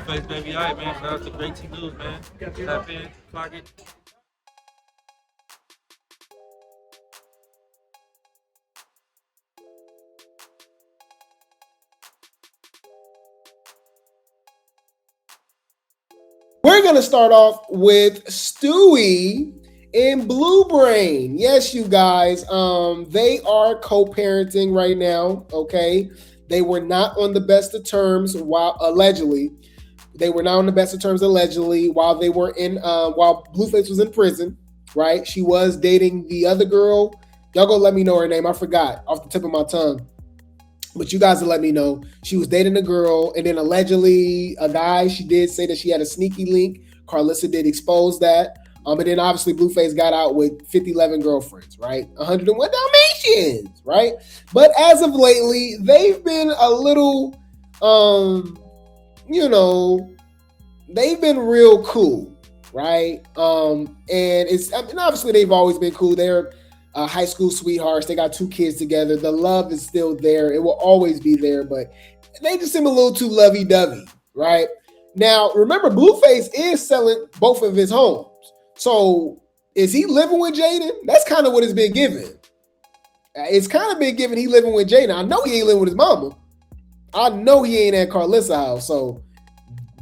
Blueface, baby. All right, man. Shout out to Grape Tea News, man. Tap in, clock it. We're going to start off with Stewie and Blue Brain. Yes, you guys, they are co-parenting right now, okay? They were not on the best of terms while allegedly. They were not on the best of terms allegedly while they were in, while Blueface was in prison, right? She was dating the other girl. Y'all go let me know her name. I forgot off the tip of my tongue. But you guys will let me know. She was dating a girl, and then allegedly a guy. She did say that she had a sneaky link. Karlissa did expose that. And then obviously Blueface got out with 11 girlfriends, right? 101 Dalmatians, right? But as of lately, they've been a little, they've been real cool, right? And obviously they've always been cool. They're high school sweethearts. They got 2 kids together. The love is still there. It will always be there, but they just seem a little too lovey-dovey, right? Now, remember, Blueface is selling both of his homes. So is he living with Jaden? That's kind of what it's been given. It's kind of been given he living with Jaden. I know he ain't living with his mama. I know he ain't at Karlissa's house. So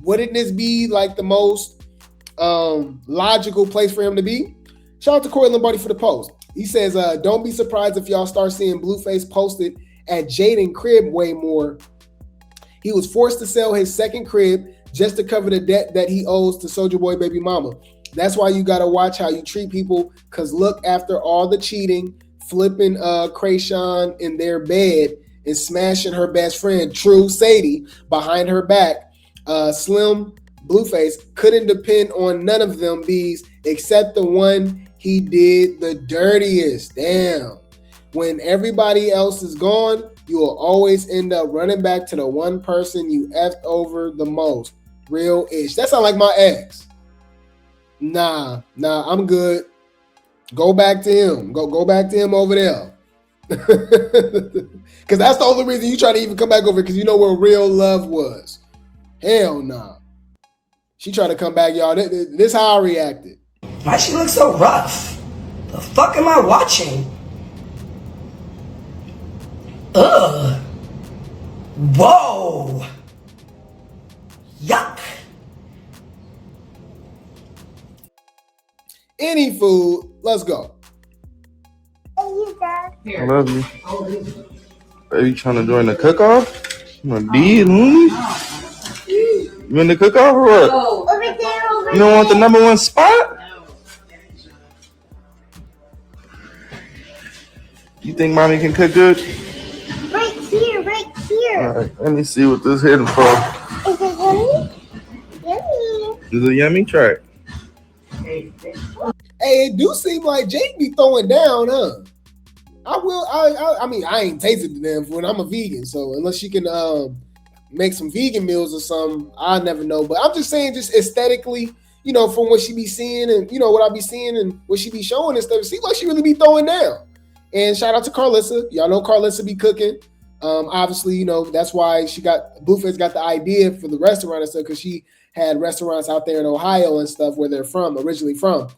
wouldn't this be like the most logical place for him to be? Shout out to Corey Lombardi for the post. He says, don't be surprised if y'all start seeing Blueface posted at Jaden crib way more. He was forced to sell his second crib just to cover the debt that he owes to Soulja Boy baby mama. That's why you got to watch how you treat people, because look, after all the cheating, flipping Chrisean in their bed and smashing her best friend, True Sadie, behind her back, Slim Blueface couldn't depend on none of them bees except the one he did the dirtiest. Damn. When everybody else is gone, you will always end up running back to the one person you effed over the most. Real ish. That sounds like my ex. Nah, I'm good. Go back to him. Go back to him over there. Because that's the only reason you try to even come back over, because you know where real love was. Hell nah. She tried to come back, y'all. This how I reacted. Why she look so rough? The fuck am I watching? Ugh. Whoa. Yuck. Any food, let's go. I love you. Are you trying to join the cook-off? My D, homie? You in the cook-off or what? Over there. You don't want the #1 spot? You think mommy can cook good? Right here. All right, let me see what this hitting for. Is it yummy? Yummy. Is it yummy? Try it. Hey, it do seem like Jake be throwing down, huh? I mean, I ain't tasted the damn food. I'm a vegan, so unless she can make some vegan meals or something, I'll never know. But I'm just saying, just aesthetically, from what she be seeing and, what I be seeing and what she be showing and stuff, it seems like she really be throwing down. And shout out to Karlissa. Y'all know Karlissa be cooking. Obviously, that's why Blueface got the idea for the restaurant and stuff, because she had restaurants out there in Ohio and stuff where they're originally from.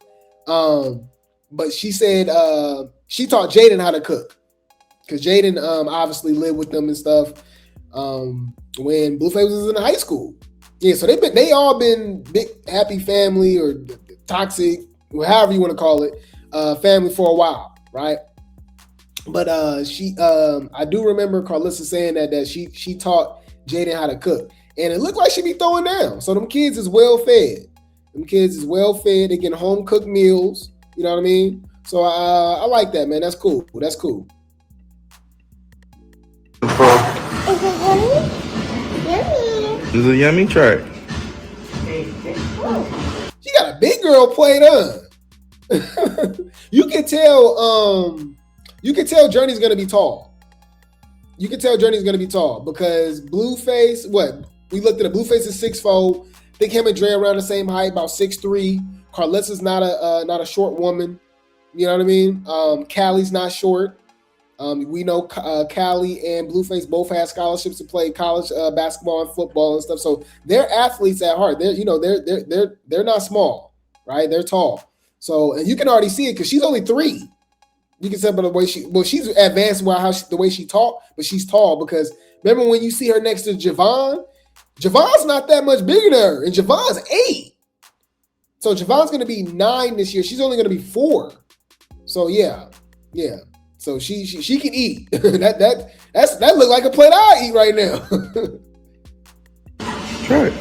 But she said she taught Jaden how to cook, because Jaden obviously lived with them and stuff when Blueface was in high school. Yeah, so they all been big happy family or toxic, however you want to call it, family for a while, right? But I do remember Karlissa saying that she taught Jaden how to cook, and it looked like she be throwing down. So them kids is well fed. They getting home cooked meals. You know what I mean? So I like that, man. That's cool. Is it yummy? Yummy. Is it yummy? Try it. She got a big girl plate, huh? You can tell Journey's gonna be tall. Because Blueface, we looked at it. Blueface is 6'4". I think him and Dre around the same height, about 6'3". Karlissa's not a short woman. You know what I mean? Callie's not short. We know Callie and Blueface both had scholarships to play college basketball and football and stuff. So they're athletes at heart. They're not small, right? They're tall. So and you can already see it because she's only 3. You can tell by the way she's advanced the way she talk, but she's tall because remember when you see her next to Javon? Javon's not that much bigger than her, and Javon's 8. So Javon's going to be 9 this year. She's only going to be 4. So yeah. So she can eat. that look like a plate I eat right now. Try it.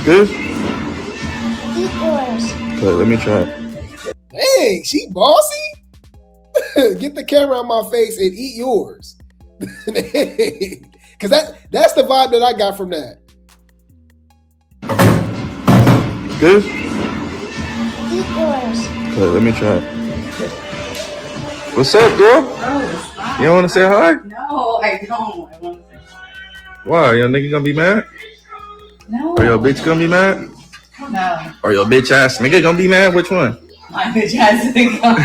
Good? Eat yours. Okay, let me try it. Dang, she bossy. Get the camera on my face and eat yours. Because that's the vibe that I got from that. Good? Eat yours. Okay, let me try it. What's up, girl? You don't want to say hi? No, I don't. I want to say hi. Why? Your nigga gonna be mad? No. Or your bitch gonna be mad? No. Or your bitch ass nigga gonna be mad? Which one? My bitch has to come.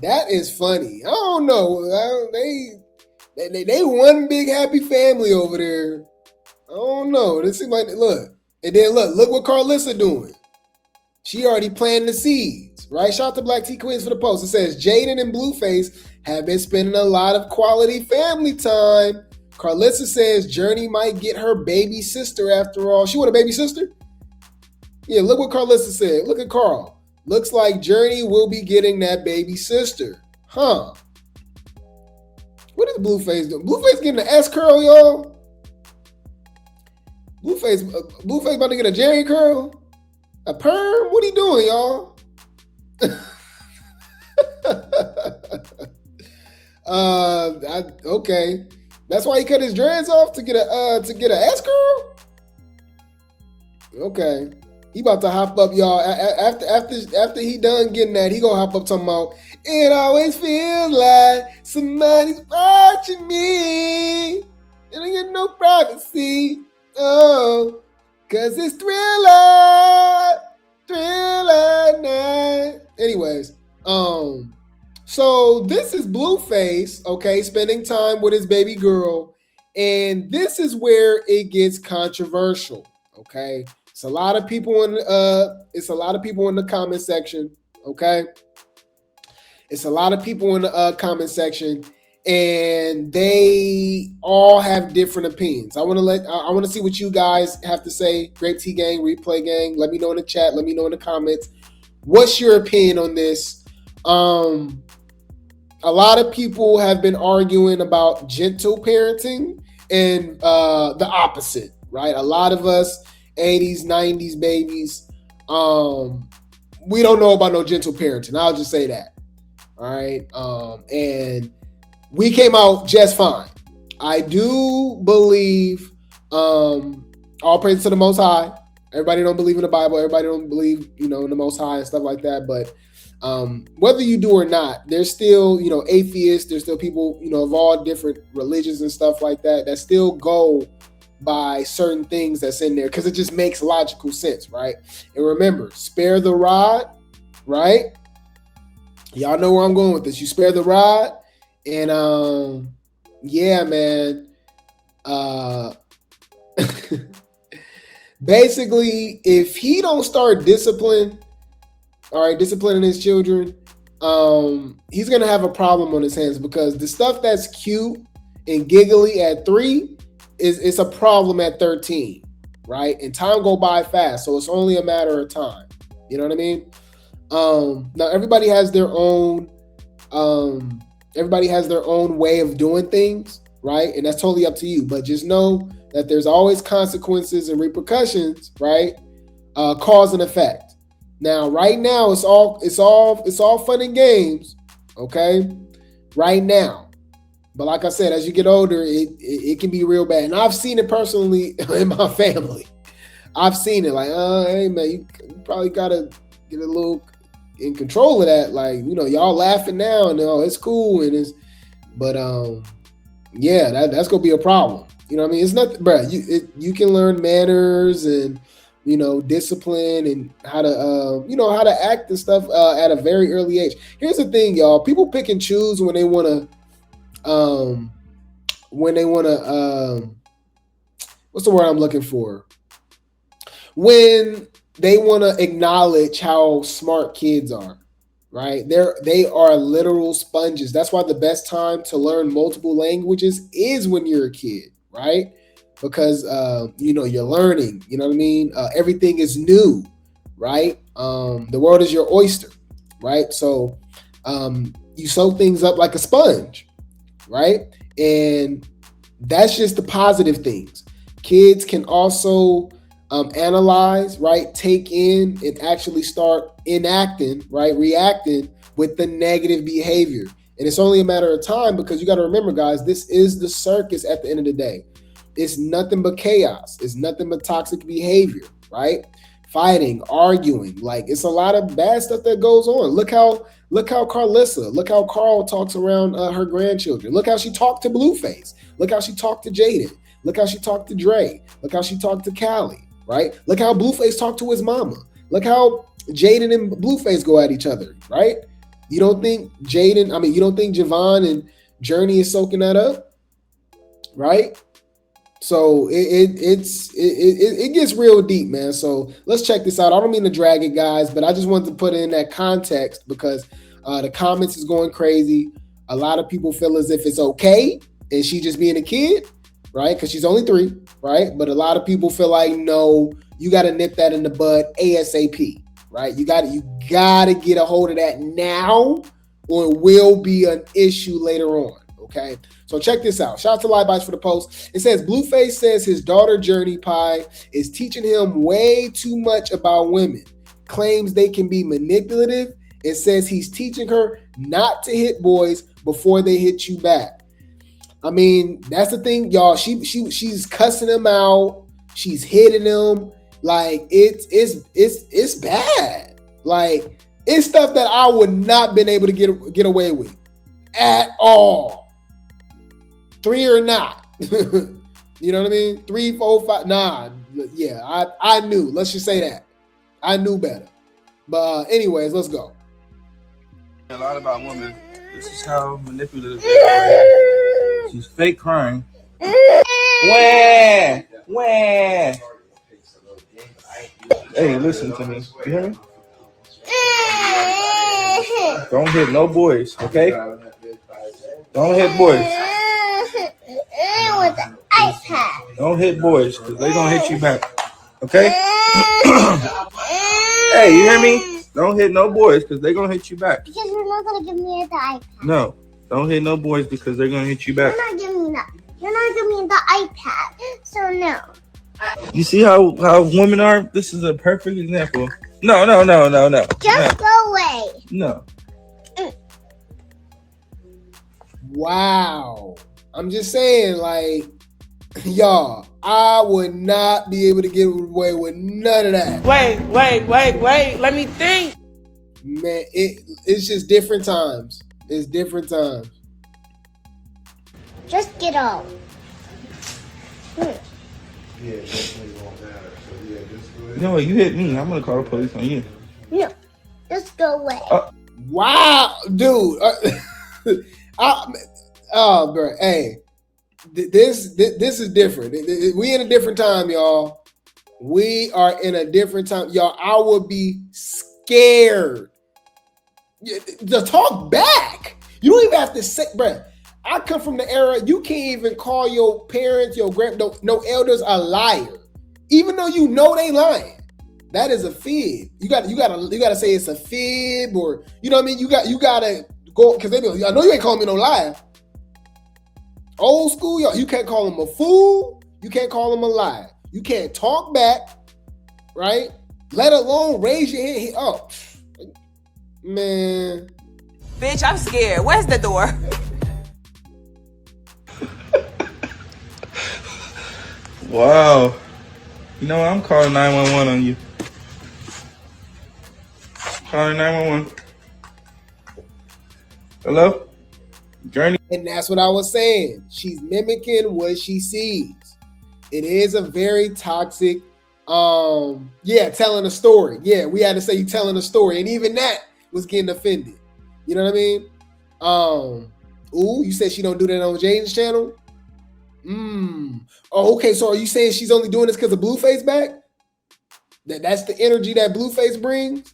That is funny. I don't know. They one big happy family over there. I don't know. This seems like look. And then look what Karlissa doing. She already planting the seeds, right? Shout out to Black Tea Queens for the post. It says Jaden and Blueface have been spending a lot of quality family time. Karlissa says Journey might get her baby sister after all. She want a baby sister? Yeah, look what Karlissa said. Look at Carl. Looks like Journey will be getting that baby sister. Huh. What is Blueface doing? Blueface getting an S curl, y'all? Blueface about to get a Jerry curl? A perm? What he doing, y'all? Okay. That's why he cut his dreads off to get a S curl? Okay. He about to hop up, y'all. After he done getting that, he gonna hop up talking about, it always feels like somebody's watching me. And I get no privacy. Oh, cause it's thriller night. Anyways, so this is Blueface, okay, spending time with his baby girl, and this is where it gets controversial, okay? It's a lot of people in the comment section, okay? It's a lot of people in the comment section, and they all have different opinions. I want to see what you guys have to say. Grape Tea Gang, Replay Gang, let me know in the chat, let me know in the comments. What's your opinion on this? A lot of people have been arguing about gentle parenting and the opposite, right? A lot of us 80s, 90s babies, we don't know about no gentle parenting. I'll just say that. All right. And we came out just fine. I do believe, all praise to the Most High. Everybody don't believe in the Bible. Everybody don't believe, in the Most High and stuff like that. But whether you do or not, there's still, atheists. There's still people, of all different religions and stuff like that still go by certain things that's in there because it just makes logical sense, right? And remember, spare the rod, right? Y'all know where I'm going with this. You spare the rod, and yeah, man. Basically, if he don't start disciplining his children, he's gonna have a problem on his hands because the stuff that's cute and giggly at 3 it's a problem at 13, right? And time go by fast, so it's only a matter of time. You know what I mean? Now everybody has their own way of doing things, right? And that's totally up to you. But just know that there's always consequences and repercussions, right? Cause and effect. Now, right now, it's all fun and games, okay? Right now. But like I said, as you get older, it can be real bad. And I've seen it personally in my family. I've seen it like, hey man, you probably gotta get a little in control of that. Like, y'all laughing now and it's cool but yeah, that's gonna be a problem. You know what I mean? It's nothing, bro. You can learn manners and discipline and how to, how to act and stuff at a very early age. Here's the thing, y'all. People pick and choose when they want to, what's the word I'm looking for? When they want to acknowledge how smart kids are, right? They are literal sponges. That's why the best time to learn multiple languages is when you're a kid, right? Because you're learning, you know what I mean? Everything is new, right? The world is your oyster, right? So you soak things up like a sponge, right? And that's just the positive things. Kids can also analyze, right? Take in and actually start enacting, right? Reacting with the negative behavior. And it's only a matter of time, because you got to remember, guys, this is the circus at the end of the day. It's nothing but chaos. It's nothing but toxic behavior, right? Fighting, arguing. Like, it's a lot of bad stuff that goes on. Look how Karlissa, look how Carl talks around her grandchildren. Look how she talked to Blueface. Look how she talked to Jaden. Look how she talked to Dre. Look how she talked to Callie, right? Look how Blueface talked to his mama. Look how Jaden and Blueface go at each other, right? You don't think Javon and Journey is soaking that up, right? So it gets real deep, man. So let's check this out. I don't mean to drag it, guys, but I just wanted to put it in that context because the comments is going crazy. A lot of people feel as if it's okay and she just being a kid, right? Because she's only 3, right? But a lot of people feel like, no, you got to nip that in the bud ASAP, right? You got to get a hold of that now, or it will be an issue later on. Okay, so check this out. Shout out to Live Bites for the post. It says, Blueface says his daughter Journey Pie is teaching him way too much about women. Claims they can be manipulative. It says he's teaching her not to hit boys before they hit you back. I mean, that's the thing, y'all. She's cussing him out. She's hitting him. Like, it's bad. Like, it's stuff that I would not been able to get away with at all. 3 or not. You know what I mean? 3, 4, 5. Nah. Yeah, I knew. Let's just say that. I knew better. But anyways, let's go. A lot about women. This is how manipulative they are. She's fake crying. Wah! Hey, listen to me. You hear me? Don't hit no boys, okay? Don't hit boys. With the iPad. Don't hit boys, because they're going to hit you back. Okay? Hey, you hear me? Don't hit no boys, because they're going to hit you back. Because you're not going to give me the iPad. No. Don't hit no boys, because they're going to hit you back. You're not giving me that. You're not giving me the iPad. So no. You see how women are? This is a perfect example. No. Just go away. No. Wow. I'm just saying, like, y'all, I would not be able to get away with none of that. Wait. Let me think. Man, it's just different times. It's different times. Just get out. No, you hit me. I'm going to call the police on you. No. Just go away. Wow, dude. Bro, hey, this is different. We in a different time, y'all. We are in a different time, y'all. I would be scared to talk back. You don't even have to say, bro. I come from the era you can't even call your parents, your no elders a liar, even though you know they lying. That is a fib. You gotta say it's a fib, or you know what I mean. You gotta go, because they be like, I know you ain't calling me no liar. Old school, y'all. You can't call them a fool. You can't call them a liar. You can't talk back, right? Let alone raise your hand. Oh, man. Bitch, I'm scared. Where's the door? Wow. You know what? I'm calling 911 on you. Calling 911. Hello? Journey. And that's what I was saying. She's mimicking what she sees. It is a very toxic Yeah, telling a story. Yeah, we had to say you telling a story, and even that was getting offended. You know what I mean? Ooh, you said she don't do that on Jane's channel? Oh, okay. So are you saying she's only doing this because of Blueface back? That's the energy that Blueface brings?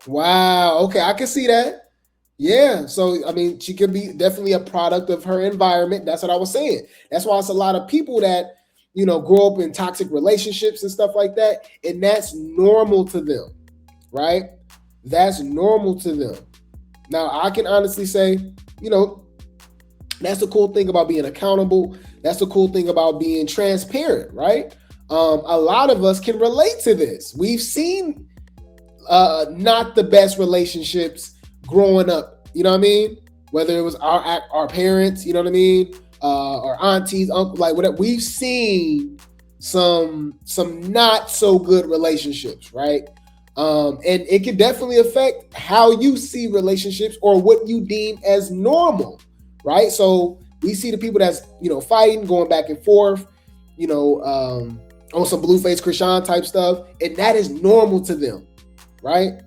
Wow. Okay, I can see that. Yeah. So I mean, she could be definitely a product of her environment. That's what I was saying. That's why it's a lot of people that, you know, grow up in toxic relationships and stuff like that, and that's normal to them, right? That's normal to them. Now, I can honestly say, you know, that's the cool thing about being accountable. That's the cool thing about being transparent, right? A lot of us can relate to this. We've seen not the best relationships growing up, you know what I mean? Whether it was our parents, you know what I mean? Our aunties, uncle, like whatever. We've seen some not so good relationships, right? And it can definitely affect how you see relationships or what you deem as normal, right? So we see the people that's, you know, fighting, going back and forth, you know, on some Blueface Chrisean type stuff, and that is normal to them, right?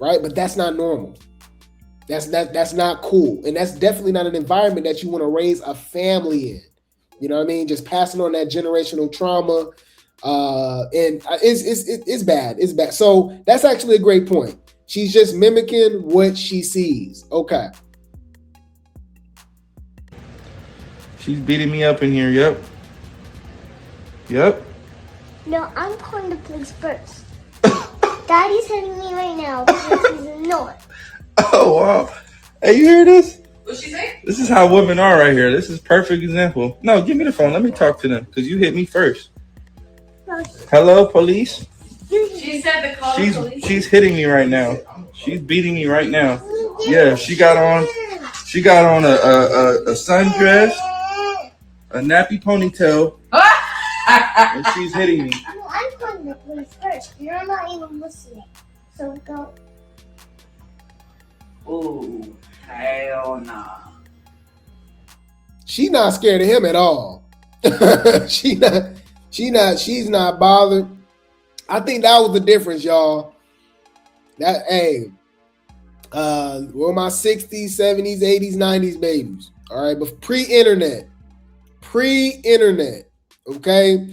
Right? But that's not normal. That's not cool, and that's definitely not an environment that you want to raise a family in. You know what I mean? Just passing on that generational trauma, and it's bad. It's bad. So that's actually a great point. She's just mimicking what she sees. Okay. She's beating me up in here. Yep. No, I'm calling the police first. Daddy's hitting me right now because he's annoyed. Oh, wow. Hey, you hear this? What'd she say? This is how women are right here. This is perfect example. No, give me the phone. Let me talk to them because you hit me first. Hello, police? She said to call the police. She's hitting me right now. She's beating me right now. Yeah, she got on a sundress, a nappy ponytail, and she's hitting me. No, I'm calling the police first. You're not even listening. So go. Oh, hell nah. She's not scared of him at all. She's not bothered. I think that was the difference, y'all. That, hey, we're my 60s, 70s, 80s, 90s babies. All right, but pre-internet, okay?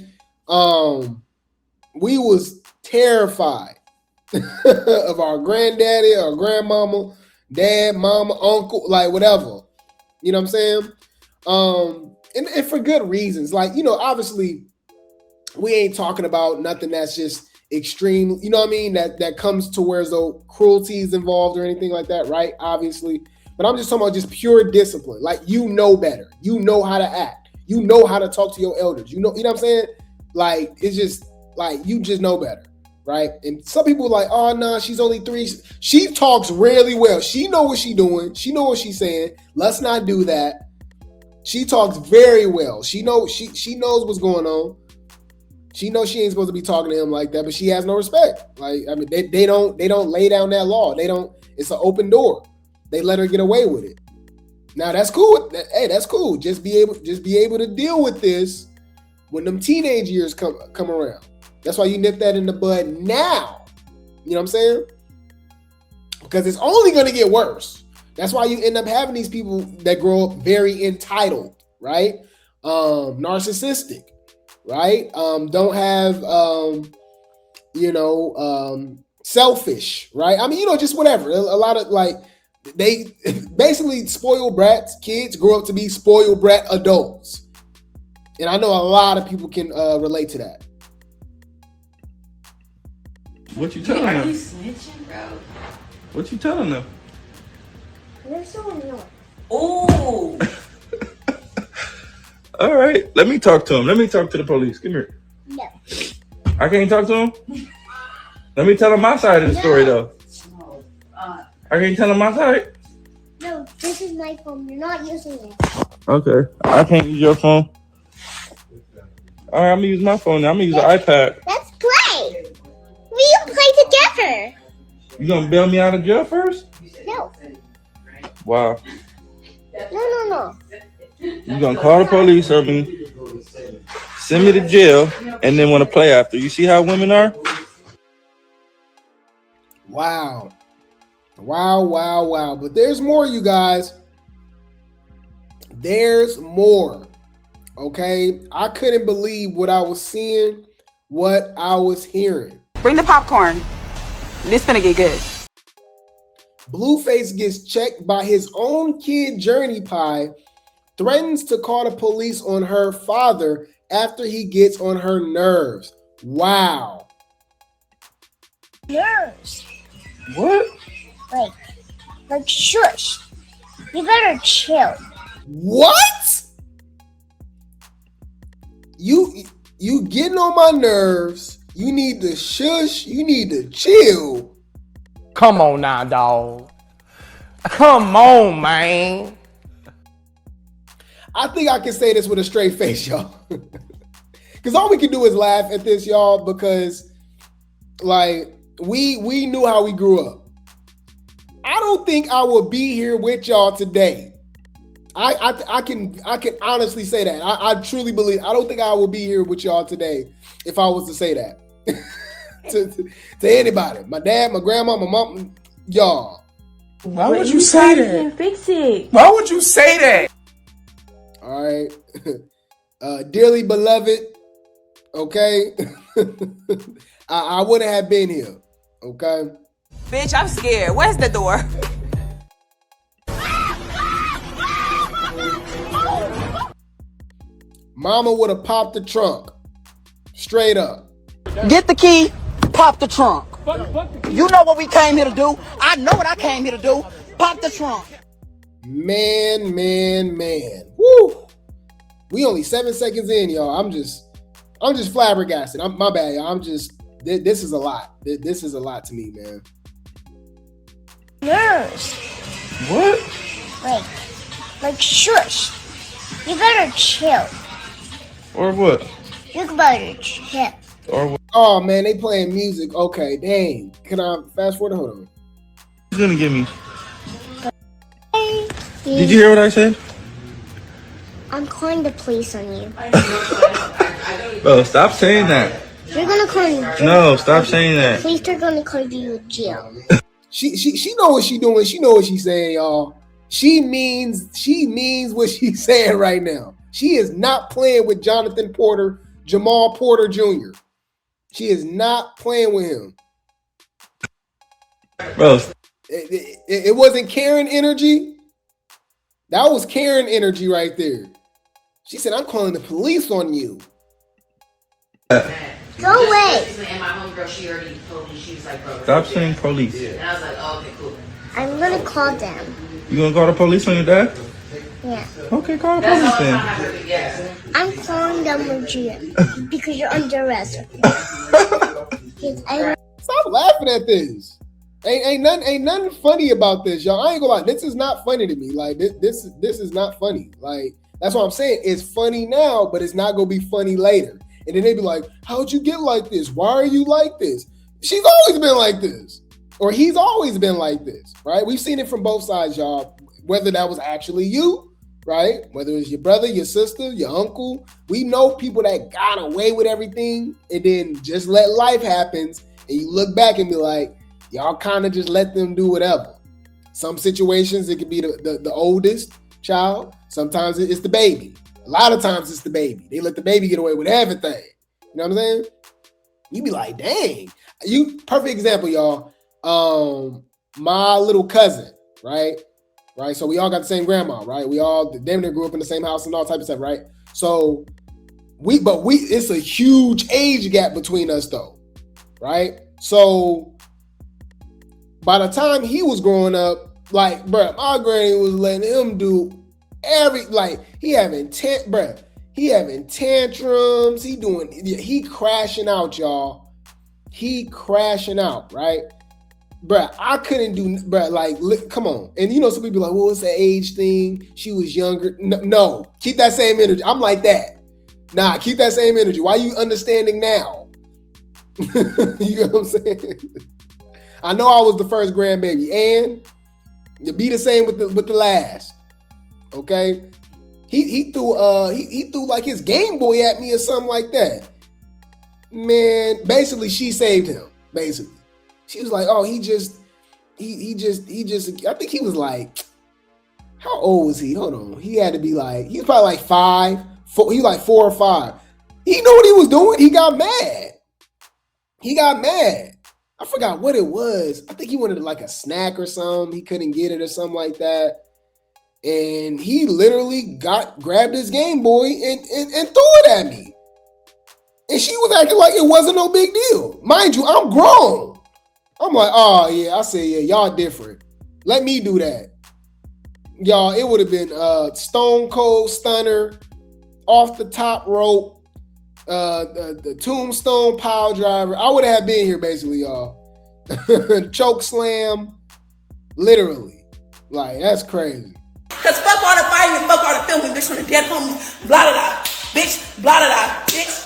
We was terrified of our granddaddy or grandmama, dad, mama, uncle, like whatever. You know what I'm saying? And for good reasons. Like, you know, obviously we ain't talking about nothing that's just extreme, you know what I mean? That comes to where though cruelty is involved or anything like that, right? Obviously. But I'm just talking about just pure discipline. Like, you know better. You know how to act. You know how to talk to your elders. You know what I'm saying? Like, it's just like, you just know better. Right? And some people are like, oh, no, she's only 3. She talks really well. She know what she's doing. She know what she's saying. Let's not do that. She talks very well. She knows what's going on. She knows she ain't supposed to be talking to him like that, but she has no respect. Like, I mean, they don't lay down that law. It's an open door. They let her get away with it. Now that's cool. Hey, that's cool. Just be able to deal with this when them teenage years come around. That's why you nip that in the bud now. You know what I'm saying? Because it's only going to get worse. That's why you end up having these people that grow up very entitled, right? Narcissistic, right? Don't have, selfish, right? I mean, you know, just whatever. A lot of like, they basically spoiled brats. Kids grow up to be spoiled brat adults. And I know a lot of people can relate to that. What you telling Are them? you snitching, bro? What you telling them? They're so annoying. Oh. All right, let me talk to him. Let me talk to the police. Come here. No. I can't talk to him? Let me tell him my side of the story, though. No. I can't tell him my side? No, this is my phone. You're not using it. Okay. I can't use your phone. All right, I'm going to use my phone now. I'm going to use the iPad. Let's play. We can play together. You going to bail me out of jail first? No. Wow. No. You going to call the police on me, send me to jail, and then want to play after. You see how women are? Wow. Wow, wow, wow. But there's more, you guys. There's more. Okay? I couldn't believe what I was seeing, what I was hearing. Bring the popcorn. This finna get good. Blueface gets checked by his own kid, Journey Pie, threatens to call the police on her father after he gets on her nerves. Wow. Nerves. What? Like shush. You better chill. What? You getting on my nerves. You need to shush. You need to chill. Come on now, dog. Come on, man. I think I can say this with a straight face, y'all. Because all we can do is laugh at this, y'all, because like we knew how we grew up. I don't think I will be here with y'all today. I can honestly say that. I truly believe I don't think I will be here with y'all today if I was to say that. to anybody. My dad, my grandma, my mom, y'all. Why would you say that? Fix it. Why would you say that? All right. Dearly beloved, okay? I wouldn't have been here, okay? Bitch, I'm scared. Where's the door? Mama would have popped the trunk. Straight up. Get the key, pop the trunk. You know what we came here to do. I know what I came here to do. Pop the trunk. Man. Woo! We only 7 seconds in, y'all. I'm just flabbergasted. My bad, y'all. This is a lot. This is a lot to me, man. Nerves. What? Like shush. You better chill. Or what? You better chill. Or what? Oh man, they playing music. Okay, dang. Can I fast forward? Hold on. Who's gonna give me? Did you hear what I said? I'm calling the police on you. Bro, stop saying that. You're gonna call No, stop saying that. police are gonna call you to jail. She know what she doing. She know what she's saying, y'all. She means what she's saying right now. She is not playing with Jonathan Porter, Jamal Porter Jr. She is not playing with him. Bro, It wasn't Karen energy. That was Karen energy right there. She said, I'm calling the police on you. Go away. And my homegirl, she already told me, she was like, bro. stop saying police. And I was like, oh, okay, cool. I'm gonna call them. You gonna call the police on your dad? Yeah. Okay, call the That's police all I'm then. happy to get. I'm calling them on jail because you're under arrest. Yes, Stop laughing at this. Ain't nothing funny about this, y'all. I ain't gonna lie. This is not funny to me. Like this is not funny. Like that's what I'm saying. It's funny now, but it's not gonna be funny later. And then they be like, "How'd you get like this? Why are you like this?" She's always been like this, or he's always been like this, right? We've seen it from both sides, y'all. Whether that was actually you, right? Whether it's your brother, your sister, your uncle. We know people that got away with everything and then just let life happen. And you look back and be like, y'all kind of just let them do whatever. Some situations, it could be the oldest child. Sometimes it's the baby. A lot of times it's the baby. They let the baby get away with everything. You know what I'm saying? You be like, dang. Perfect example, y'all. My little cousin, right? So we all got the same grandma, right? We all damn near grew up in the same house and all types of stuff, right? So it's a huge age gap between us though, right? So by the time he was growing up, like, bruh, my granny was letting him do he having tantrums, he crashing out, y'all. He crashing out, right? Bruh, I couldn't do, bruh, like, come on. And you know, some people be like, well, it's an age thing. She was younger. No, keep that same energy. I'm like that. Nah, keep that same energy. Why are you understanding now? You know what I'm saying? I know I was the first grandbaby, and you be the same with the last. Okay? He threw like his Game Boy at me or something like that. Man, basically she saved him. Basically, she was like, "Oh, he just." I think he was like, how old was he? Hold on, he had to be like, he was probably like 5, 4. He was like 4 or 5. He knew what he was doing. He got mad. I forgot what it was. I think he wanted like a snack or something. He couldn't get it or something like that. And he literally grabbed his Game Boy and threw it at me. And she was acting like it wasn't no big deal. Mind you, I'm grown. I'm like, oh yeah, I say, yeah, y'all different. Let me do that. Y'all, it would have been Stone Cold Stunner, off the top rope, the tombstone pile driver. I would have been here basically, y'all. Choke slam, literally. Like, that's crazy. Cause fuck all the fighting and fuck all the filming, bitch, from the dead homies, blah, blah, blah, bitch, blah, blah, blah, bitch.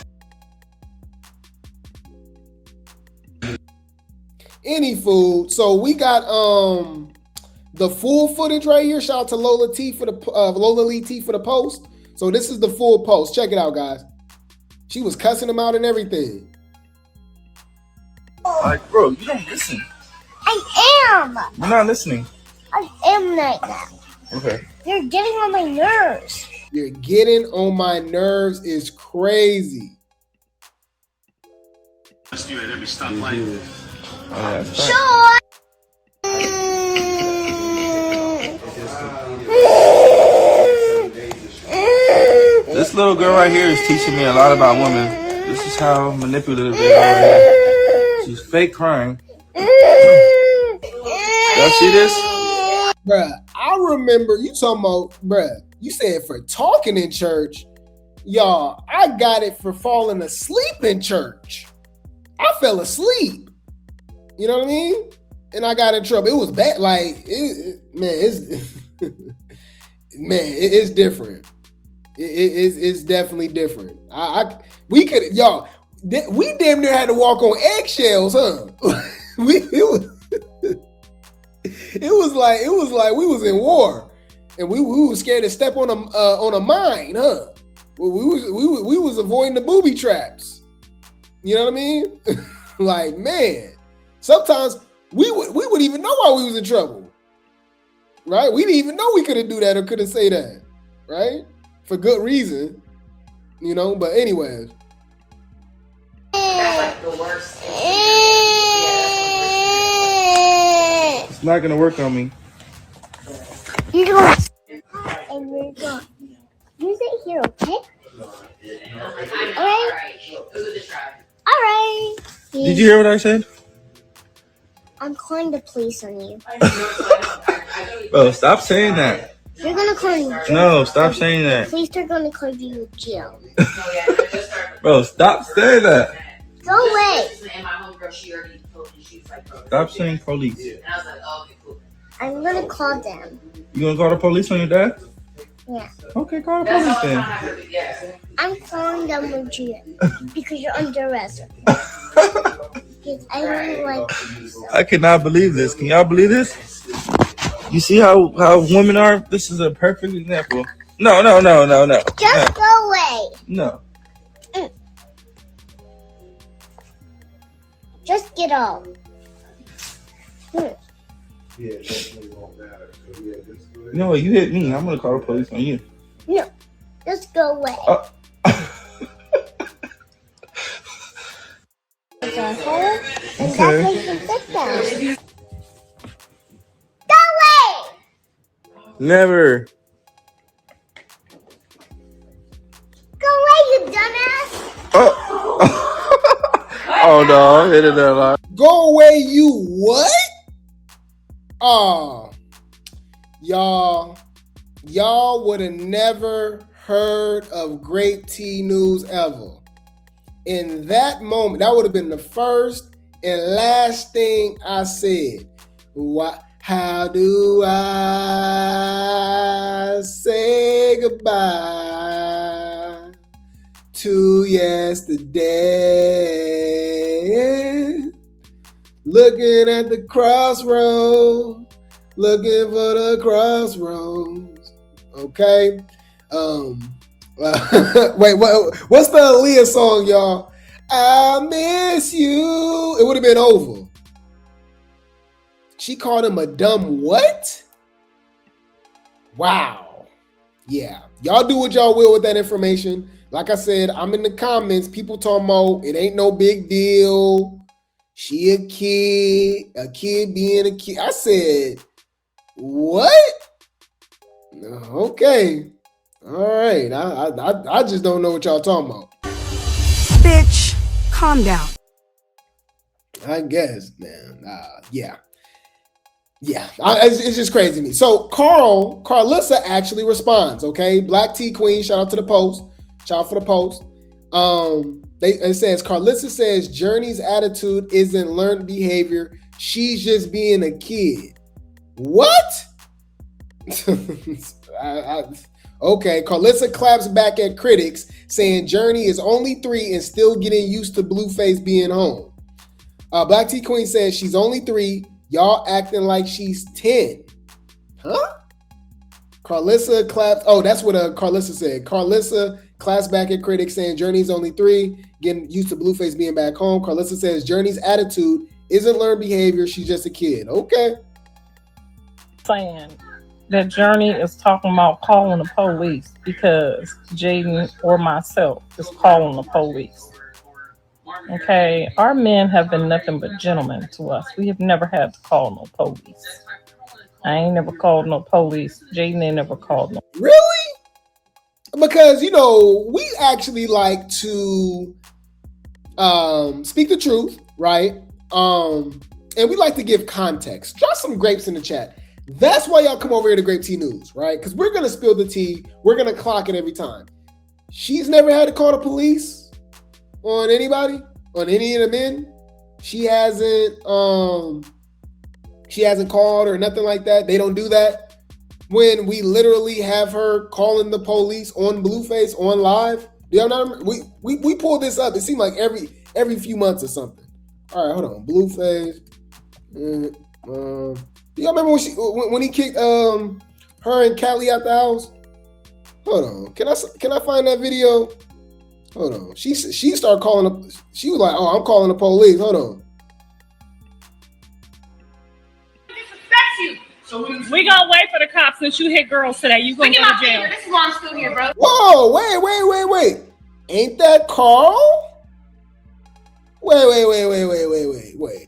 Any food. So we got the full footage right here. Shout out to Lola Lee for the post. So this is the full post. Check it out, guys. She was cussing him out and everything. Like, bro, you don't listen. I am. You're not listening. I am right now. Okay. You're getting on my nerves. You're getting on my nerves is crazy. You at every stoplight. Oh, yeah, Sure. This little girl right here is teaching me a lot about women. This is how manipulative they are here. She's fake crying. Y'all see this? Bruh, I remember you talking about, bruh, you said for talking in church. Y'all, I got it for falling asleep in church. I fell asleep. You know what I mean? And I got in trouble. It was bad. Like, it's different. It's definitely different. We damn near had to walk on eggshells, huh? It was like we was in war, and we was scared to step on a mine, huh? We was avoiding the booby traps. You know what I mean? Like, man, sometimes we would even know why we was in trouble, right? We didn't even know we couldn't do that or couldn't say that, right? For good reason, you know. But anyways, That's like the worst. It's not gonna work on me. You're going. And we're going. You sit here, okay? All right. Good try. All right. Did you hear what I said? I'm calling the police on you. Bro, stop saying that. You're gonna call me. No, stop saying that. Police are gonna call you jail. Bro, stop saying that. Go away. And my homegirl, she already told me, she was like, bro. Stop saying police. And I was like, oh, okay, cool. I'm gonna call them. You gonna call the police on your dad? Yeah. Okay, call the police then. I'm calling them on jail because you're under arrest. Because I don't like you. I cannot believe this. Can y'all believe this? You see how women are? This is a perfect example. No. Just go away. No. Just get off. No, you hit me. I'm gonna call the police on you. No. Just go away. Okay. Sit down. Go away. Never. Go away, you dumbass. Oh no, hit it that lot. go away, you what? Oh, y'all would have never heard of Grape Tea News ever. In that moment, that would have been the first and last thing I said. How do I say goodbye to yesterday? Looking at the crossroads, looking for the crossroads. Okay. Wait, what's the Aaliyah song, y'all? I miss you. It would have been over. She called him a dumb what? Wow. Yeah. Y'all do what y'all will with that information. Like I said, I'm in the comments. People talking about it ain't no big deal. She a kid being a kid. I said, what? Okay. All right. I just don't know what y'all talking about. Bitch, calm down. I guess, man. Yeah. It's just crazy to me. So Karlissa actually responds. Okay, Black Tea Queen. Shout out to the post. Shout out for the post. It says Karlissa says Journey's attitude isn't learned behavior. She's just being a kid. What? Okay, Karlissa claps back at critics, saying Journey is only 3 and still getting used to Blueface being home. Black Tea Queen says she's only 3. Y'all acting like she's 10. Huh? Karlissa claps. Oh, that's what Karlissa said. Karlissa claps back at critics, saying Journey's only 3, getting used to Blueface being back home. Karlissa says Journey's attitude isn't learned behavior. She's just a kid. Okay. Saying that Journey is talking about calling the police because Jaden or myself is calling the police. Okay, our men have been nothing but gentlemen to us. We have never had to call no police. I ain't never called no police. Jaden ain't never called no. Really? Because, we actually like to speak the truth, right? And we like to give context. Drop some grapes in the chat. That's why y'all come over here to Grape Tea News, right? Because we're going to spill the tea. We're going to clock it every time. She's never had to call the police on anybody, on any of the men. She hasn't called or nothing like that. They don't do that. When we literally have her calling the police on Blueface on live. Do y'all not remember? We pull this up. It seemed like every few months or something. All right, hold on. Blueface. Do y'all remember when he kicked her and Callie out the house? Hold on. Can I find that video? Hold on. She started calling. She was like, "Oh, I'm calling the police." Hold on. Disrespect you. So we gonna wait for the cops since you hit girls today. You gonna go to jail. This is why I'm still here, bro. Whoa! Wait! Ain't that Carl? Wait.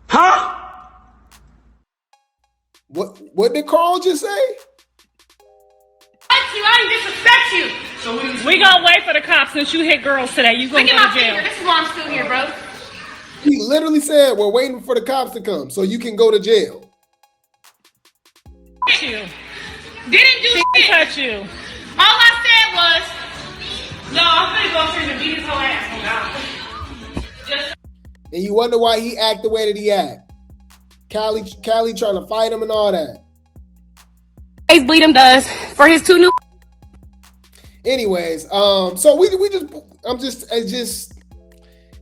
Huh? What did Carl just say? I didn't disrespect you. So we gonna wait for the cops since you hit girls today. You gonna go to jail. This is why I'm still here, bro. He literally said, "We're waiting for the cops to come so you can go to jail." You didn't do shit. Touch you. All I said was, "No, I'm gonna go upstairs and beat his whole ass." And you wonder why he act the way that he act. Callie trying to fight him and all that. Ace bleed him does for his 2 new. Anyways, so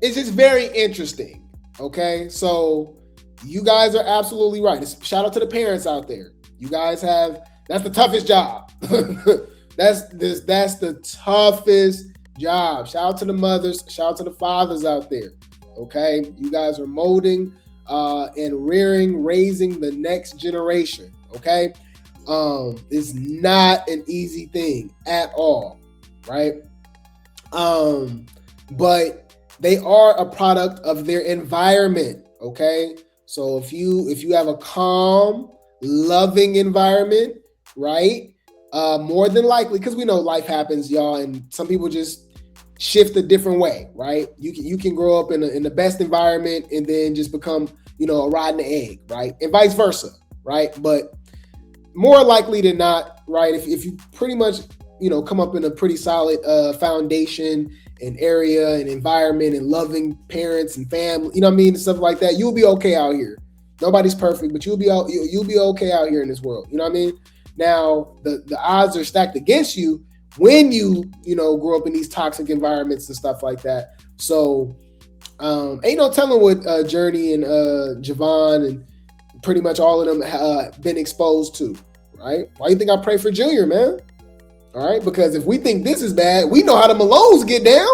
it's just very interesting. Okay, so you guys are absolutely right. Shout out to the parents out there. You guys that's the toughest job. that's the toughest job. Shout out to the mothers. Shout out to the fathers out there. Okay, you guys are molding and raising the next generation. Okay, it's not an easy thing at all, right? But they are a product of their environment. Okay, so if you have a calm, loving environment, right? More than likely, because we know life happens, y'all, and some people just shift a different way, right? You can grow up in the best environment and then just become, a rotten egg, right? And vice versa, right? But more likely than not, right? If you pretty much, come up in a pretty solid foundation and area and environment and loving parents and family, and stuff like that, you'll be okay out here. Nobody's perfect, but you'll be okay out here in this world. You know what I mean? Now the odds are stacked against you when you grow up in these toxic environments and stuff like that. So ain't no telling what Journey and Javon and pretty much all of them been exposed to, right? Why you think I pray for Junior, man? All right, because if we think this is bad, we know how the Malones get down,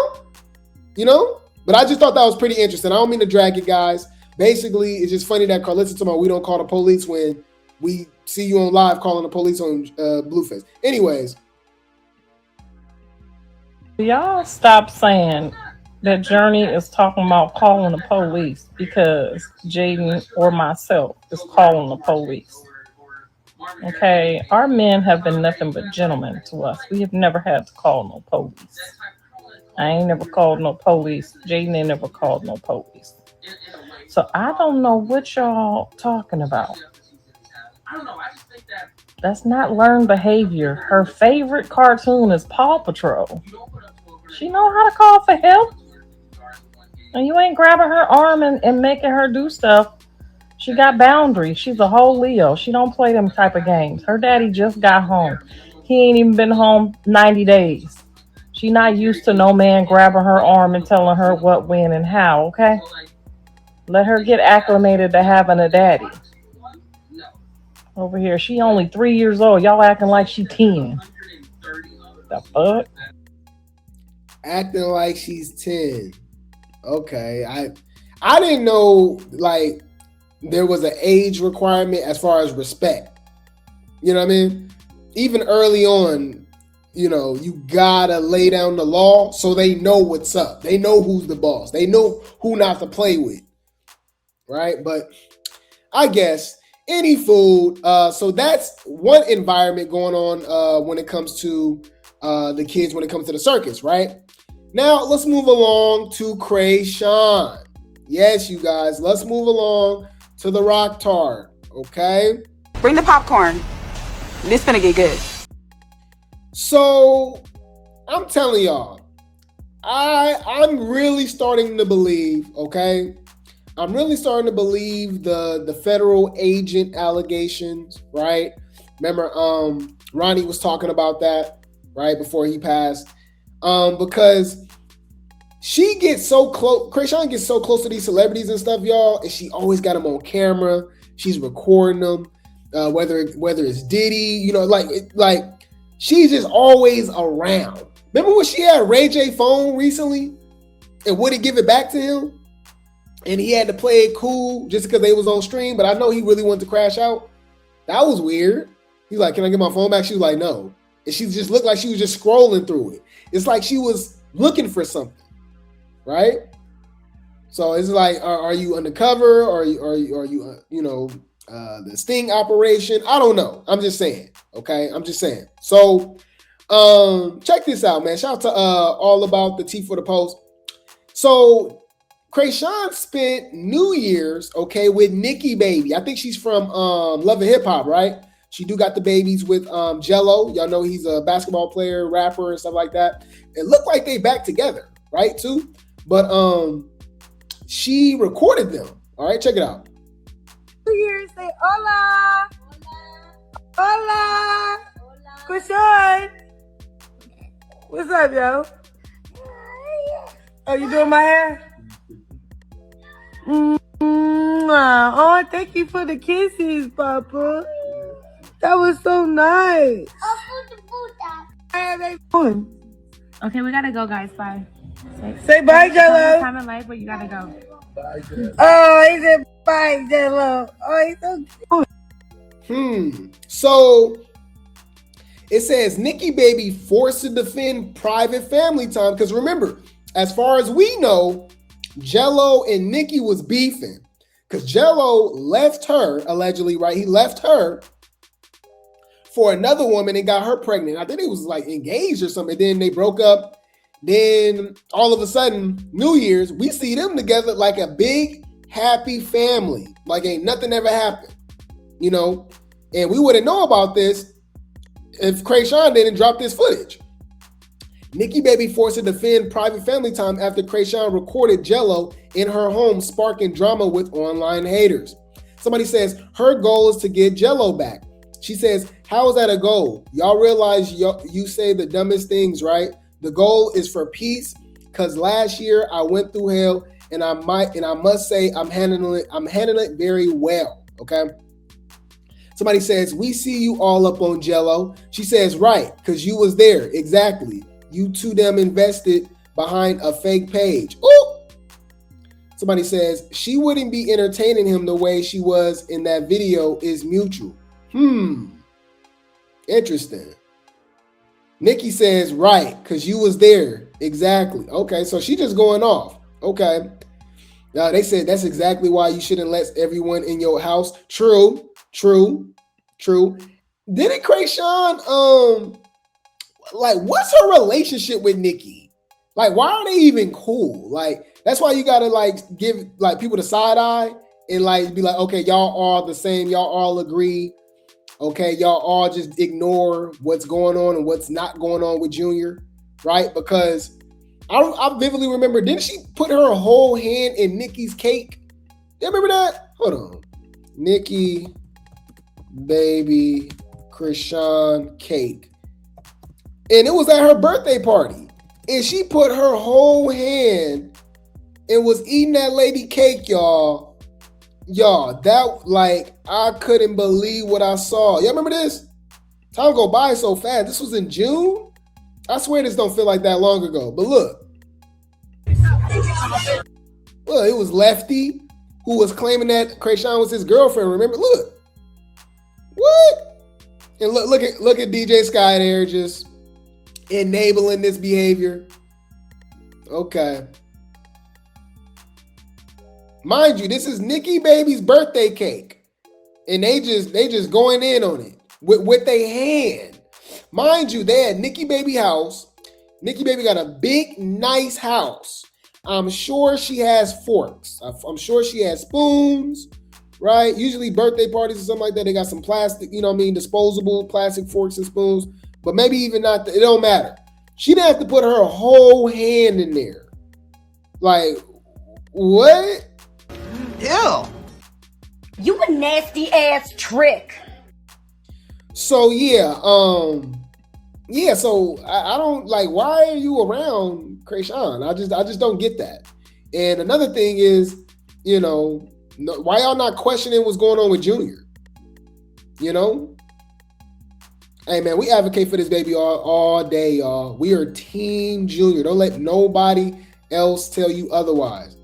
you know? But I just thought that was pretty interesting. I don't mean to drag it, guys. Basically, it's just funny that Karlissa talking about we don't call the police when we see you on live calling the police on Blueface. Anyways. Y'all stop saying that Journey is talking about calling the police because Jaden or myself is calling the police. Okay, our men have been nothing but gentlemen to us. We have never had to call no police. I ain't never called no police. Jaden ain't never called no police. So I don't know what y'all talking about. That's not learned behavior. Her favorite cartoon is Paw Patrol. She know how to call for help. And you ain't grabbing her arm and making her do stuff. She got boundaries. She's a whole Leo. She don't play them type of games. Her daddy just got home. He ain't even been home 90 days. She not used to no man grabbing her arm and telling her what, when, and how, okay? Let her get acclimated to having a daddy. Over here, she only 3 years old. Y'all acting like she 10. The fuck? Acting like she's 10. Okay. I didn't know, like, there was an age requirement as far as respect. You know what I mean? Even early on, you know, you gotta lay down the law so they know what's up. They know who's the boss. They know who not to play with. Right? But I guess any food. So that's one environment going on when it comes to the kids, when it comes to the circus, right? Now let's move along to Chrisean. Yes, you guys, let's move along to the rock tart, okay? Bring the popcorn. This finna get good. So I'm telling y'all, I'm really starting to believe, okay? I'm really starting to believe the federal agent allegations, right? Remember, Ronnie was talking about that, right, before he passed. Because she gets so close, Chrisean gets so close to these celebrities and stuff, y'all, and she always got them on camera. She's recording them, whether it's Diddy, you know, like she's just always around. Remember when she had Ray J phone recently and wouldn't give it back to him? And he had to play it cool just because they was on stream, but I know he really wanted to crash out. That was weird. He's like, can I get my phone back? She was like, no. And she just looked like she was just scrolling through it. It's like she was looking for something, right? So it's like, are you undercover? Or are you the sting operation? I don't know. I'm just saying, okay? I'm just saying. So check this out, man. Shout out to All About the Tea for the Post. So Chrisean spent New Year's, okay, with Nikki baby. I think she's from Love and Hip Hop, right? She do got the babies with Jello. Y'all know he's a basketball player, rapper, and stuff like that. It looked like they back together, right, too? But she recorded them. All right, check it out. New Year's, say hola. Hola. Chrisean. What's up, yo? Oh, you doing my hair? Oh, thank you for the kisses, Papa. That was so nice. Okay, we gotta go, guys. Bye. Say bye, Jello. Time in life, but you gotta go. Oh, he said bye, Jello. Oh, he's so cute. So it says Nikki baby forced to defend private family time. Because remember, as far as we know, Jello and Nikki was beefing. Because Jello left her, allegedly, right? He left her for another woman and got her pregnant. I think they was like engaged or something. Then they broke up. Then all of a sudden, New Year's, we see them together like a big, happy family. Like ain't nothing ever happened, you know? And we wouldn't know about this if Chrisean didn't drop this footage. Nikki baby forced to defend private family time after Chrisean recorded Jello in her home, sparking drama with online haters. Somebody says her goal is to get Jello back. She says, how is that a goal? Y'all realize you say the dumbest things, right? The goal is for peace, because last year I went through hell, and I must say I'm handling it very well. Okay. Somebody says, we see you all up on Jello. She says, right, because you was there. Exactly. You too damn invested behind a fake page. Ooh. Somebody says, she wouldn't be entertaining him the way she was in that video is mutual. Interesting. Nikki says, right, because you was there. Exactly. Okay, so she just going off. Okay. Now they said that's exactly why you shouldn't let everyone in your house. True. Didn't Chrisean, like, what's her relationship with Nikki? Like, why are they even cool? Like, that's why you gotta like give like people the side eye and like be like, okay, y'all all the same, y'all all agree. Okay, y'all all just ignore what's going on and what's not going on with Junior, right? Because I vividly remember, didn't she put her whole hand in Nikki's cake? You remember that? Hold on. Nikki, baby, Chrisean cake. And it was at her birthday party. And she put her whole hand and was eating that lady cake, y'all. Y'all, that, like, I couldn't believe what I saw. Y'all remember this? Time go by so fast. This was in June? I swear this don't feel like that long ago. But look. Look, it was Lefty who was claiming that Chrisean was his girlfriend. Remember? Look. What? And look at DJ Sky there just enabling this behavior. Okay. Mind you, this is Nikki baby's birthday cake. And they just going in on it with their hand. Mind you, they had Nikki baby house. Nikki baby got a big, nice house. I'm sure she has forks. I'm sure she has spoons, right? Usually birthday parties or something like that, they got some plastic, you know what I mean, disposable plastic forks and spoons. But maybe even not, it don't matter. She didn't have to put her whole hand in there. Like, what? Ew. You a nasty ass trick. So yeah, so I don't like, why are you around Chrisean? I just don't get that. And another thing is, you know, why y'all not questioning what's going on with Junior? You know? Hey man, we advocate for this baby all day, y'all. We are Team Junior. Don't let nobody else tell you otherwise.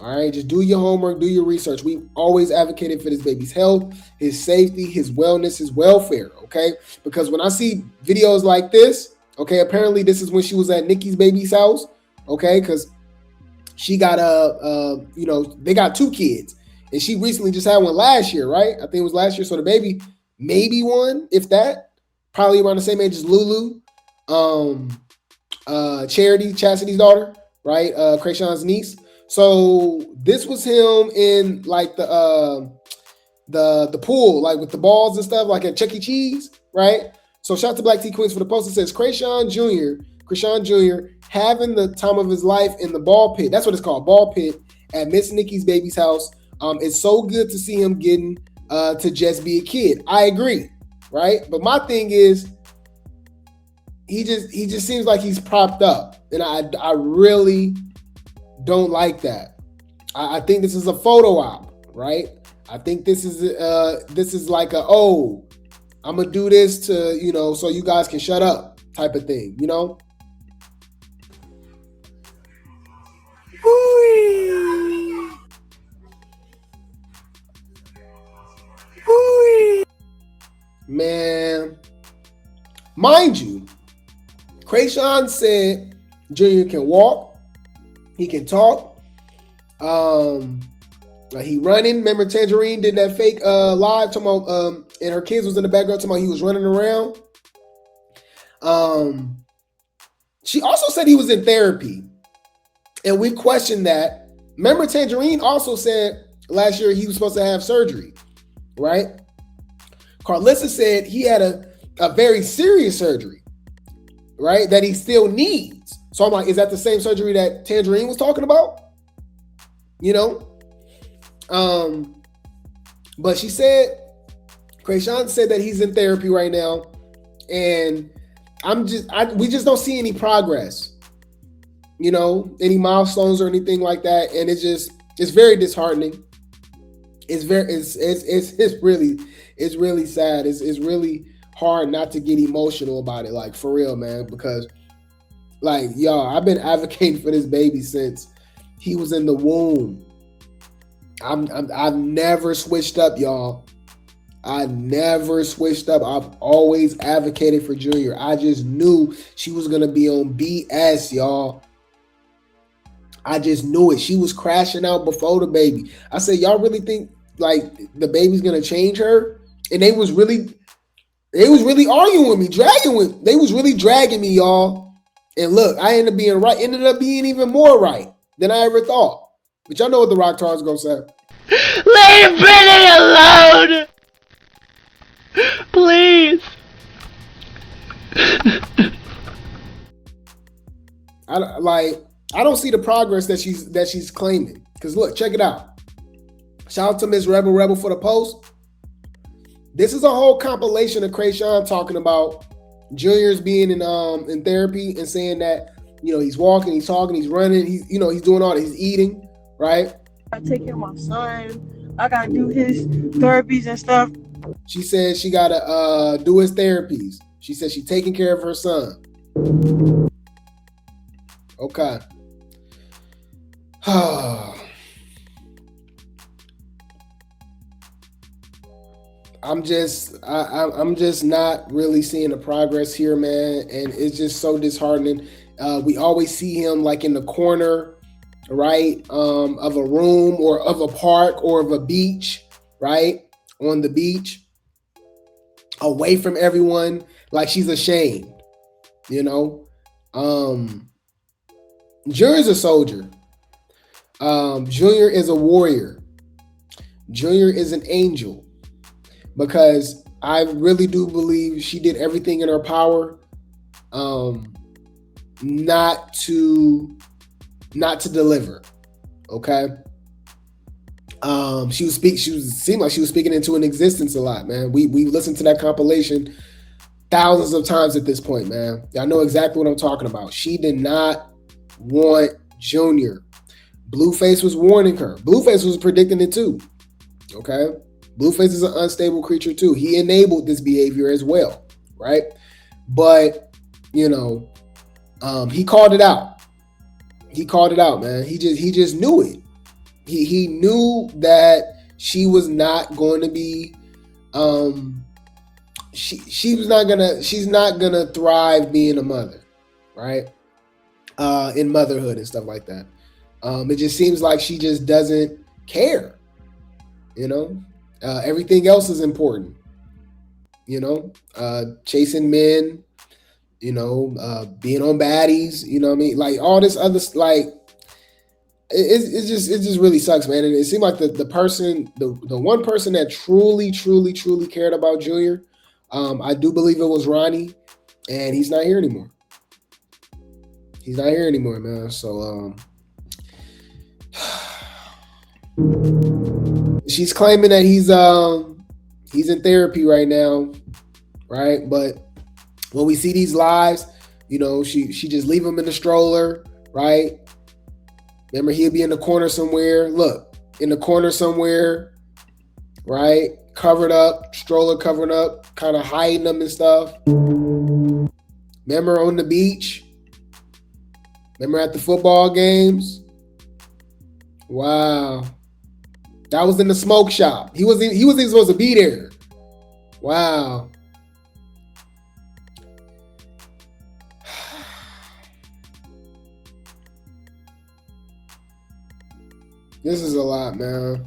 All right, just do your homework, do your research. We always advocated for this baby's health, his safety, his wellness, his welfare, okay? Because when I see videos like this, okay, apparently this is when she was at Nikki's baby's house, okay? Because she got you know, they got 2 kids. And she recently just had one last year, right? I think it was last year. So the baby, maybe 1, if that. Probably around the same age as Lulu. Chastity's daughter, right? Chrisean's niece. So this was him in like the pool, like with the balls and stuff, like at Chuck E. Cheese, right? So shout out to Black Tea Queens for the post. It says Chrisean Jr. having the time of his life in the ball pit. That's what it's called, ball pit at Miss Nikki's baby's house. It's so good to see him getting to just be a kid. I agree, right? But my thing is, he just seems like he's propped up, and I really don't like that. I think this is a photo op, right? I think this is like I'm gonna do this to, you know, so you guys can shut up type of thing, you know? Man, mind you, Chrisean said Junior can walk. He can talk. He running. Remember Tangerine did that fake live talking about, and her kids was in the background talking about he was running around. She also said he was in therapy, and we questioned that. Remember Tangerine also said last year he was supposed to have surgery, right? Karlissa said he had a very serious surgery, right? That he still needs. So I'm like, is that the same surgery that Tangerine was talking about? You know? But she said, Chrisean said that he's in therapy right now. And we just don't see any progress, you know, any milestones or anything like that. And it's very disheartening. It's it's really sad. It's really hard not to get emotional about it, like for real, man, because like, y'all, I've been advocating for this baby since he was in the womb. I've never switched up, y'all. I never switched up. I've always advocated for Junior. I just knew she was going to be on BS, y'all. I just knew it. She was crashing out before the baby. I said, y'all really think like the baby's going to change her? And they was really arguing with me, they was really dragging me, y'all. And look, I ended up being even more right than I ever thought. But y'all know what the Rock Tar is going to say. Leave Brittany alone! Please! I don't see the progress that she's claiming. Because look, check it out. Shout out to Miss Rebel for the post. This is a whole compilation of Chrisean talking about Junior's being in therapy and saying that, you know, he's walking, he's talking, he's running, he's doing all that, he's eating, right? I take care of my son. I gotta do his therapies and stuff. She says she gotta do his therapies. She says she's taking care of her son. Okay. I'm just not really seeing the progress here, man, and it's just so disheartening. We always see him like in the corner, right, of a room or of a park or of a beach, right, on the beach, away from everyone, like she's ashamed, you know. Junior's a soldier. Junior is a warrior. Junior is an angel. Because I really do believe she did everything in her power not to deliver. Okay. Seemed like she was speaking into an existence a lot, man. We listened to that compilation thousands of times at this point, man. Y'all know exactly what I'm talking about. She did not want Junior. Blueface was warning her. Blueface was predicting it too. Okay. Blueface is an unstable creature too. He enabled this behavior as well, right? But, you know, he called it out. He called it out, man. He just knew it. He knew that she was not going to be she's not gonna thrive being a mother, right? In motherhood and stuff like that. It just seems like she just doesn't care, you know. Everything else is important, you know, chasing men, you know, being on baddies, you know what I mean? Like all this other, like, it just really sucks, man. And it seemed like the one person that truly cared about Junior, I do believe it was Ronnie, and he's not here anymore. He's not here anymore, man. So, she's claiming that he's in therapy right now, right? But when we see these lives, you know, she just leave him in the stroller, right? Remember, he'll be in the corner somewhere. Look, in the corner somewhere, right? Covered up, stroller covered up, kind of hiding them and stuff. Remember on the beach? Remember at the football games? Wow. That was in the smoke shop. He wasn't supposed to be there. Wow. This is a lot, man.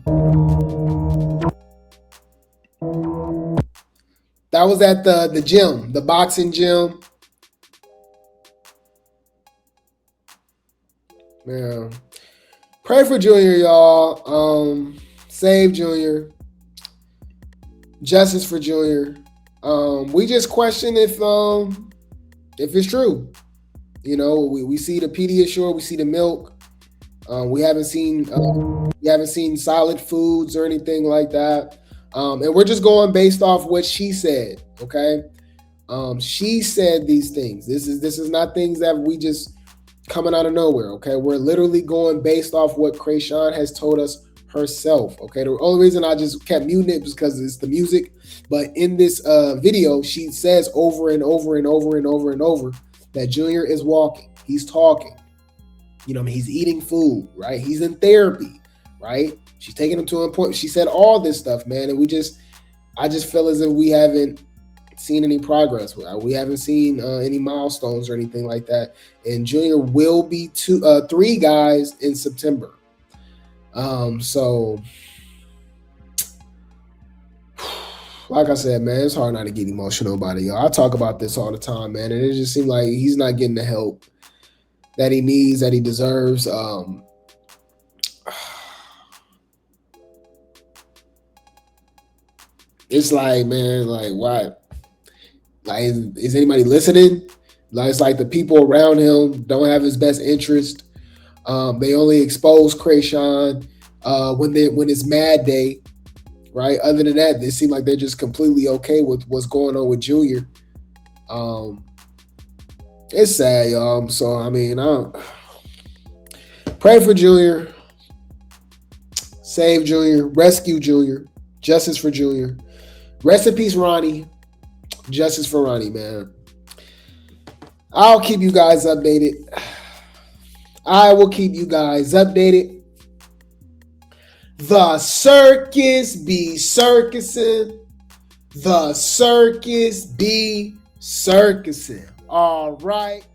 That was at the gym, the boxing gym. Man. Pray for Junior, y'all. Save Junior. Justice for Junior. We just question if it's true. You know, we see the Pediasure, we see the milk. We haven't seen solid foods or anything like that. And we're just going based off what she said. Okay. She said these things. This is not things that we just coming out of nowhere. Okay. We're literally going based off what Chrisean has told us herself. Okay, the only reason I just kept muting it was because it's the music. But in this video, she says over and over and over and over and over that Junior is walking. He's talking. You know, I mean, he's eating food, right? He's in therapy, right? She's taking him to an appointment. She said all this stuff, man, and I just feel as if we haven't seen any progress. We haven't seen any milestones or anything like that. And Junior will be 3 guys in September. So, like I said, man, it's hard not to get emotional about it, y'all. I talk about this all the time, man, and it just seems like he's not getting the help that he needs, that he deserves. It's like, man, like, why? Like, is anybody listening? Like, it's like the people around him don't have his best interest. They only expose Chrisean when it's Mad Day, right? Other than that, they seem like they're just completely okay with what's going on with Junior. It's sad, y'all. So, I mean, pray for Junior. Save Junior. Rescue Junior. Justice for Junior. Rest in peace, Ronnie. Justice for Ronnie, man. I'll keep you guys updated. I will keep you guys updated. The circus be circusing. The circus be circusing. All right.